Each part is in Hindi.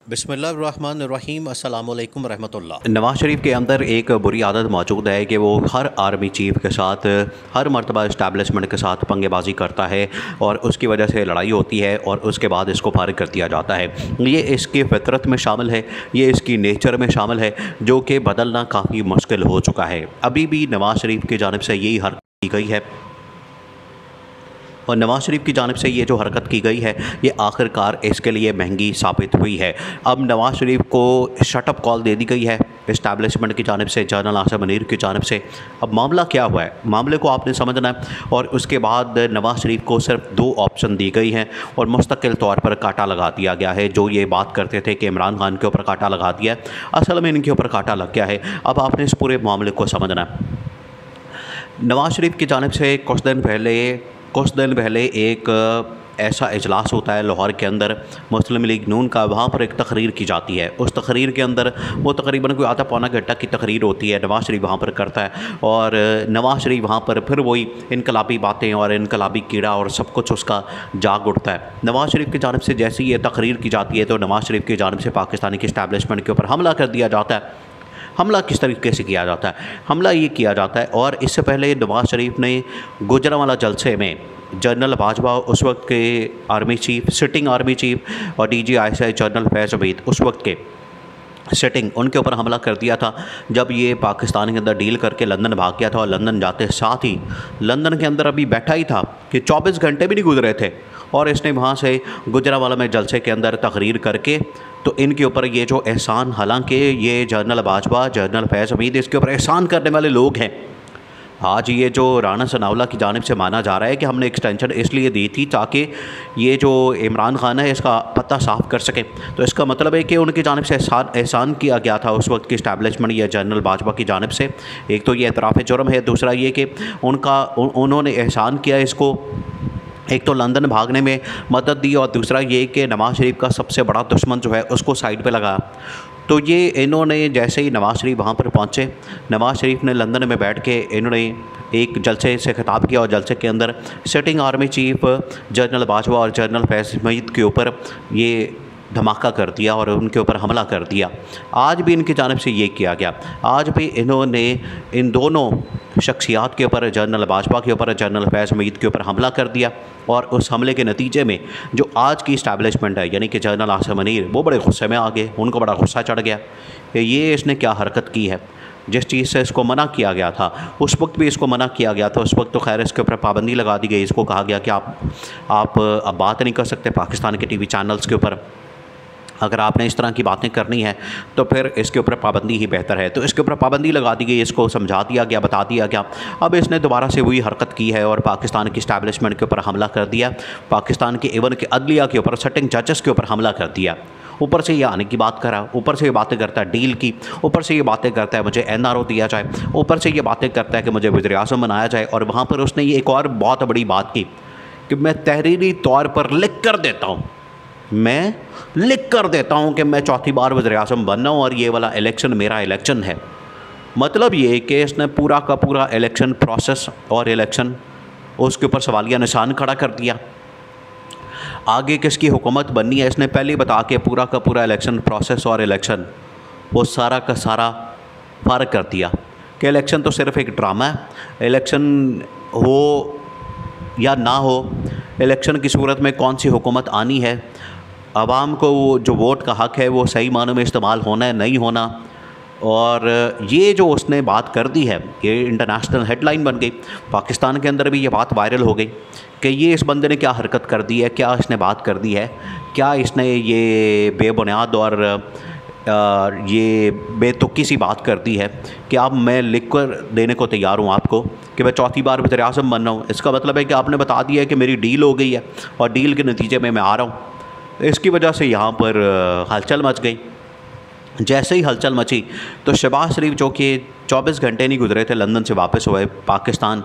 बिस्मिल्लाहिर्रहमानिर्रहीम अस्सलाम वालेकुम रहमतुल्लाह। नवाज़ शरीफ के अंदर एक बुरी आदत मौजूद है कि वो हर आर्मी चीफ़ के साथ हर मर्तबा इस्टेब्लिशमेंट के साथ पंगेबाजी करता है और उसकी वजह से लड़ाई होती है और उसके बाद इसको फारिग कर दिया जाता है। ये इसकी फ़ितरत में शामिल है, ये इसकी नेचर में शामिल है, जो कि बदलना काफ़ी मुश्किल हो चुका है। अभी भी नवाज़ शरीफ की जानिब से यही हरकत की गई है और नवाज़ शरीफ की जानिब से ये जो हरकत की गई है ये आखिरकार इसके लिए महंगी साबित हुई है। अब नवाज़ शरीफ को शटअप कॉल दे दी गई है इस्टेब्लिशमेंट की जानिब से, जनरल आसिम मुनीर की जानिब से। अब मामला क्या हुआ है, मामले को आपने समझना है। और उसके बाद नवाज़ शरीफ को सिर्फ 2 ऑप्शन दी गई हैं और मुस्तकिल तौर पर कांटा लगा दिया गया है। जो ये बात करते थे कि इमरान खान के ऊपर कांटा लगा दिया है, असल में इनके ऊपर कांटा लग गया है। अब आपने इस पूरे मामले को समझना है। नवाज़ शरीफ की जानिब से कुछ दिन पहले एक ऐसा इजलास होता है लाहौर के अंदर मुस्लिम लीग नून का। वहाँ पर एक तकरीर की जाती है। उस तकरीर के अंदर वो तकरीबन कोई आधा पौना घंटा की तकरीर होती है। नवाज़ शरीफ वहाँ पर करता है और नवाज़ शरीफ वहाँ पर फिर वही इनकलाबी बातें और इनकलाबी कीड़ा और सब कुछ उसका जाग उठता है। नवाज़ शरीफ की जानिब से जैसे ही ये तकरीर की जाती है तो नवाज़ शरीफ की जानिब से पाकिस्तानी की इस्टेब्लिशमेंट के ऊपर हमला कर दिया जाता है। हमला किस तरीके से किया जाता है? हमला ये किया जाता है, और इससे पहले नवाज़ शरीफ ने गुजरांवाला जलसे में जनरल बाजवा, उस वक्त के army chief, sitting army chief, और DGI जनरल फैज़ हमीद उस वक्त के सिटिंग, उनके ऊपर हमला कर दिया था जब ये पाकिस्तान के अंदर डील करके लंदन भाग गया था। और लंदन जाते साथ ही लंदन के अंदर अभी बैठा ही था कि 24 घंटे भी नहीं गुजरे थे और इसने वहाँ से गुजरांवाला में जलसे के अंदर तकरीर करके तो इनके ऊपर ये जो एहसान, हालांकि ये जनरल बाजवा, जनरल फैज़ हमीद इसके ऊपर एहसान करने वाले लोग हैं। आज ये जो राना सनाउल्लाह की जानिब से माना जा रहा है कि हमने एक्सटेंशन इसलिए दी थी ताकि ये जो इमरान खान है इसका पता साफ़ कर सकें, तो इसका मतलब है कि उनकी जानिब से एहसान किया गया था उस वक्त की इस्टेब्लिशमेंट या जनरल बाजवा की जानिब से। एक तो ये एतराफ़ जुर्म है, दूसरा ये कि उन्होंने एहसान किया इसको, एक तो लंदन भागने में मदद दी और दूसरा ये कि नवाज़ शरीफ का सबसे बड़ा दुश्मन जो है उसको साइड पे लगा। तो ये इन्होंने जैसे ही नवाज़ शरीफ वहाँ पर पहुँचे, नवाज़ शरीफ ने लंदन में बैठ के इन्होंने एक जलसे से खिताब किया और जलसे के अंदर sitting army chief general Bajwa और जनरल फैज़ हमीद के ऊपर ये धमाका कर दिया और उनके ऊपर हमला कर दिया। आज भी इनकी जानिब से ये किया गया। आज भी इन्होंने इन दोनों शख्सियात के ऊपर, जनरल बाजवा के ऊपर, जनरल फैज़ हमीद के ऊपर हमला कर दिया। और उस हमले के नतीजे में जो आज की इस्टेब्लिशमेंट है यानी कि जनरल आसिम मुनीर, वो बड़े गुस्से में आ गए। उनको बड़ा गुस्सा चढ़ गया कि ये इसने क्या हरकत की है। जिस चीज़ से इसको मना किया गया था उस वक्त भी इसको मना किया गया था। उस वक्त तो खैर इसके ऊपर पाबंदी लगा दी गई। इसको कहा गया कि आप अब बात नहीं कर सकते पाकिस्तान के TV चैनल्स के ऊपर। अगर आपने इस तरह की बातें करनी है तो फिर इसके ऊपर पाबंदी ही बेहतर है। तो इसके ऊपर पाबंदी लगा दी गई, इसको समझा दिया गया, बता दिया गया। अब इसने दोबारा से वही हरकत की है और पाकिस्तान की इस्टेब्लिशमेंट के ऊपर हमला कर दिया। पाकिस्तान के इवन के अदलिया के ऊपर, सिटिंग जजेस के ऊपर हमला कर दिया। ऊपर से ये आने की बात करा, ऊपर से ये बातें करता है डील की, ऊपर से ये बातें करता है मुझे NRO दिया जाए, ऊपर से ये बातें करता है कि मुझे वज़ीर-ए-आज़म बनाया जाए। और वहाँ पर उसने ये एक और बहुत बड़ी बात की कि मैं तहरीरी तौर पर लिख कर देता हूँ, मैं लिख कर देता हूँ कि मैं चौथी बार वज़ीर-ए-आज़म बनना हूँ और ये वाला इलेक्शन मेरा इलेक्शन है। मतलब ये कि इसने पूरा का पूरा इलेक्शन प्रोसेस और इलेक्शन उसके ऊपर सवालिया निशान खड़ा कर दिया। आगे किसकी हुकूमत बननी है इसने पहले बता के पूरा का पूरा इलेक्शन प्रोसेस और इलेक्शन वो सारा का सारा फ़र्क कर दिया कि इलेक्शन तो सिर्फ़ एक ड्रामा है। इलेक्शन हो या ना हो, इलेक्शन की सूरत में कौन सी हुकूमत आनी है, आवाम को जो वोट का हक़ है वो सही मानों में इस्तेमाल होना है, नहीं होना। और ये जो उसने बात कर दी है ये इंटरनेशनल हेडलाइन बन गई। पाकिस्तान के अंदर भी ये बात वायरल हो गई कि ये इस बंदे ने क्या हरकत कर दी है, क्या इसने बात कर दी है, क्या इसने ये बेबुनियाद और ये बेतुकी सी बात कर दी है कि अब मैं लिख कर देने को तैयार हूँ आपको कि मैं चौथी बार वज़ीर-ए-आज़म बनना हूँ। इसका मतलब है कि आपने बता दिया है कि मेरी डील हो गई है और डील के नतीजे में मैं आ रहा हूँ। इसकी वजह से यहाँ पर हलचल मच गई। जैसे ही हलचल मची तो शहबाज शरीफ, जो कि 24 घंटे नहीं गुजरे थे लंदन से वापस हुए पाकिस्तान,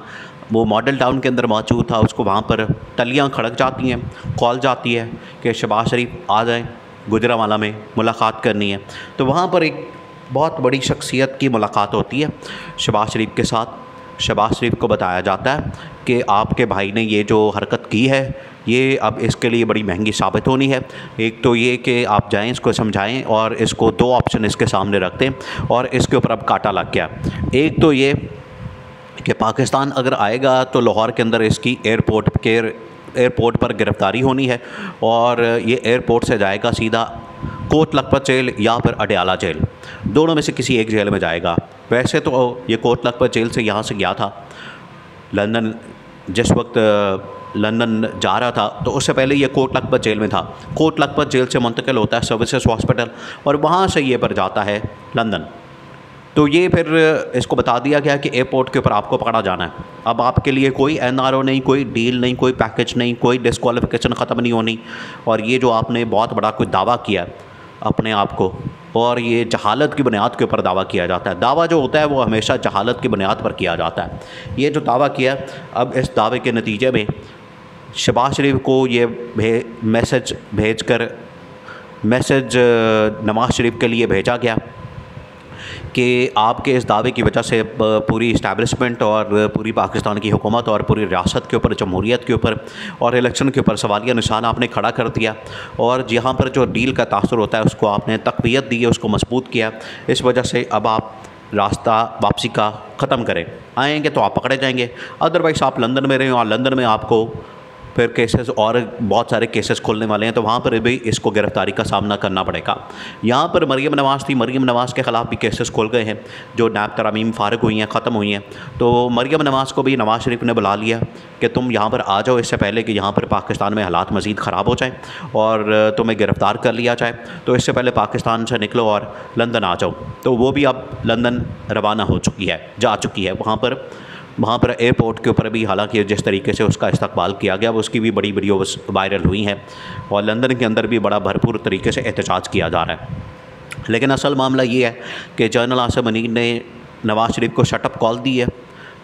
वो मॉडल टाउन के अंदर मौजूद था। उसको वहाँ पर टलियाँ खड़क जाती हैं, कॉल जाती है कि शहबाज शरीफ आ जाएँ, गुजरांवाला में मुलाकात करनी है। तो वहाँ पर एक बहुत बड़ी शख्सियत की मुलाकात होती है शहबाज शरीफ के साथ। शहबाज शरीफ को बताया जाता है कि आपके भाई ने ये जो हरकत की है ये अब इसके लिए बड़ी महंगी साबित होनी है। एक तो ये कि आप जाएं, इसको समझाएं और इसको दो ऑप्शन इसके सामने रख दें और इसके ऊपर अब कांटा लग गया। एक तो ये कि पाकिस्तान अगर आएगा तो लाहौर के अंदर इसकी एयरपोर्ट पर गिरफ़्तारी होनी है और ये एयरपोर्ट से जाएगा सीधा कोट लखपत जेल या फिर अडयाला जेल, दोनों में से किसी एक जेल में जाएगा। वैसे तो ये कोट लखपत जेल से यहाँ से गया था लंदन, जिस वक्त लंदन जा रहा था तो उससे पहले ये कोट लखपत जेल में था। कोट लखपत जेल से मुंतकिल होता है सर्विसेज हॉस्पिटल और वहाँ से ये पर जाता है लंदन। तो ये फिर इसको बता दिया गया कि एयरपोर्ट के ऊपर आपको पकड़ा जाना है। अब आपके लिए कोई NRO नहीं, कोई डील नहीं, कोई पैकेज नहीं, कोई डिस्क्वालिफिकेशन ख़त्म नहीं होनी। और ये जो आपने बहुत बड़ा कोई दावा किया अपने आप को, और ये जहालत की बुनियाद के ऊपर दावा किया जाता है। दावा जो होता है वो हमेशा जहालत की बुनियाद पर किया जाता है। ये जो दावा किया, अब इस दावे के नतीजे में शहबाज शरीफ को ये मैसेज नवाज़ शरीफ के लिए भेजा गया कि आपके इस दावे की वजह से पूरी इस्टेब्लिशमेंट और पूरी पाकिस्तान की हुकूमत और पूरी रियासत के ऊपर, जमहूरियत के ऊपर और इलेक्शन के ऊपर सवालिया निशान आपने खड़ा कर दिया और यहाँ पर जो डील का तासुर होता है उसको आपने तक़वियत दी है, उसको मजबूत किया। इस वजह से अब आप रास्ता वापसी का ख़त्म करें। आएंगे तो आप पकड़े जाएंगे, अदरवाइज़ आप लंदन में रहें और लंदन में आपको फिर केसेस और बहुत सारे केसेस खुलने वाले हैं, तो वहाँ पर भी इसको गिरफ़्तारी का सामना करना पड़ेगा। यहाँ पर मरीम नवाज़ थी, मरीम नवाज़ के ख़िलाफ़ भी केसेस खुल गए हैं जो नैब तरामीम फ़ारिग हुई हैं, ख़त्म हुई हैं। तो मरीम नवाज़ को भी नवाज़ शरीफ ने बुला लिया कि तुम यहाँ पर आ जाओ, इससे पहले कि यहाँ पर पाकिस्तान में हालात मज़ीद ख़राब हो जाएँ और तुम्हें गिरफ़्तार कर लिया जाए। तो इससे पहले पाकिस्तान से निकलो और लंदन आ जाओ। तो वो भी अब लंदन रवाना जा चुकी है। वहाँ पर एयरपोर्ट के ऊपर भी हालांकि जिस तरीके से उसका इस्तकबाल किया गया उसकी भी बड़ी वीडियोस वायरल हुई हैं और लंदन के अंदर भी बड़ा भरपूर तरीके से एहतजाज किया जा रहा है। लेकिन असल मामला ये है कि जनरल आसिम मुनीर ने नवाज़ शरीफ को शटअप कॉल दी है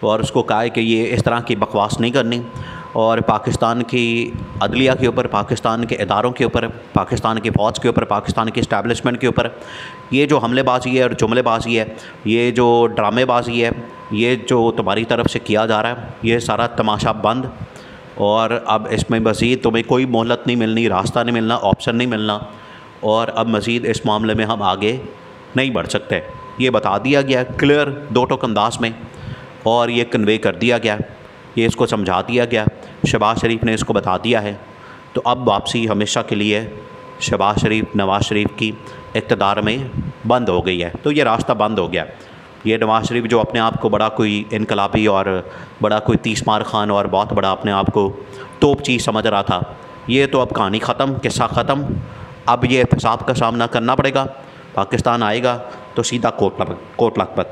और उसको कहा है कि ये इस तरह की बकवास नहीं करनी और पाकिस्तान की अदलिया के ऊपर, पाकिस्तान के इदारों के ऊपर, पाकिस्तान की फ़ौज के ऊपर, पाकिस्तान की इस्टेब्लिशमेंट के ऊपर ये जो हमलेबाजी है और जुमलेबाजी है, ये जो ड्रामेबाजी है, ये जो तुम्हारी तरफ से किया जा रहा है, ये सारा तमाशा बंद। और अब इसमें मज़ीद तुम्हें कोई मोहलत नहीं मिलनी, रास्ता नहीं मिलना, ऑप्शन नहीं मिलना और अब मज़ीद इस मामले में हम आगे नहीं बढ़ सकते। ये बता दिया गया क्लियर दो टोक अंदाज में और ये कन्वे कर दिया गया, ये इसको समझा दिया गया, शहबाज शरीफ ने इसको बता दिया है। तो अब वापसी हमेशा के लिए शहबाज शरीफ, नवाज़ शरीफ की इक़्तिदार में बंद हो गई है। तो ये रास्ता बंद हो गया। ये नवाज़ शरीफ जो अपने आप को बड़ा कोई इनकलाबी और बड़ा कोई तीसमार खान और बहुत बड़ा अपने आप को तोप चीज़ समझ रहा था, ये तो अब कहानी ख़त्म, किस्सा ख़त्म। अब ये एहतसाब का सामना करना पड़ेगा। पाकिस्तान आएगा तो सीधा कोट लखपत।